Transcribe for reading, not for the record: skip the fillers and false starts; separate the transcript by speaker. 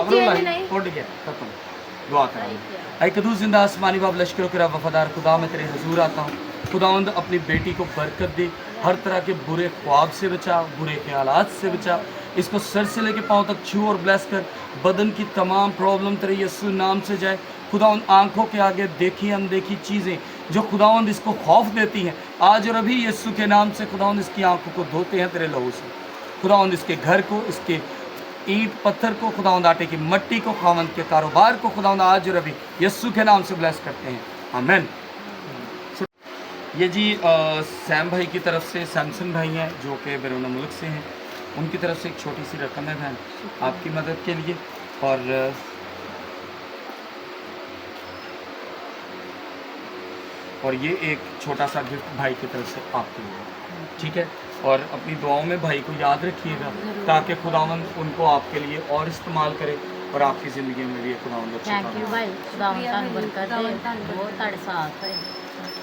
Speaker 1: अब उड़ गया खत्म। दुआ करा कदू जिंदा आसमानी बाब लश्करों के वफादार खुदा मैं तेरे हजूर आता हूँ। खुदावंद अपनी बेटी को बरकत दे, हर तरह के बुरे ख्वाब से बचा, बुरे ख्यालात से बचा, इसको सर से लेके पाँव तक छू और ब्लेस कर। बदन की तमाम प्रॉब्लम तेरे यीशु नाम से जाए। खुदावंद आंखों के आगे देखी अनदेखी चीज़ें जो खुदावंद इसको खौफ देती हैं, आज और अभी यीशु के नाम से खुदावंद इसकी आंखों को धोते हैं तेरे लहू से। खुदावंद इसके घर को, इसके ईंट पत्थर को, खुदावंद आटे की मट्टी को, खुदावंद के कारोबार को खुदावंद आज और अभी यीशु के नाम से ब्लेस करते हैं। आमीन। ये जी सैम भाई की तरफ से सैमसन भाई हैं जो कि बैरून मुल्क से हैं, उनकी तरफ से एक छोटी सी रकम है बहन आपकी मदद के लिए। और ये एक छोटा सा गिफ्ट भाई की तरफ से आपके लिए, ठीक है। और अपनी दुआओं में भाई को याद रखिएगा ताकि खुदावंद उनको आपके लिए और इस्तेमाल करे और आपकी ज़िंदगी में भी खुदावंद अच्छा
Speaker 2: थैंक यू भाई, खुदावंद बरकत दे, बहुत साथ है।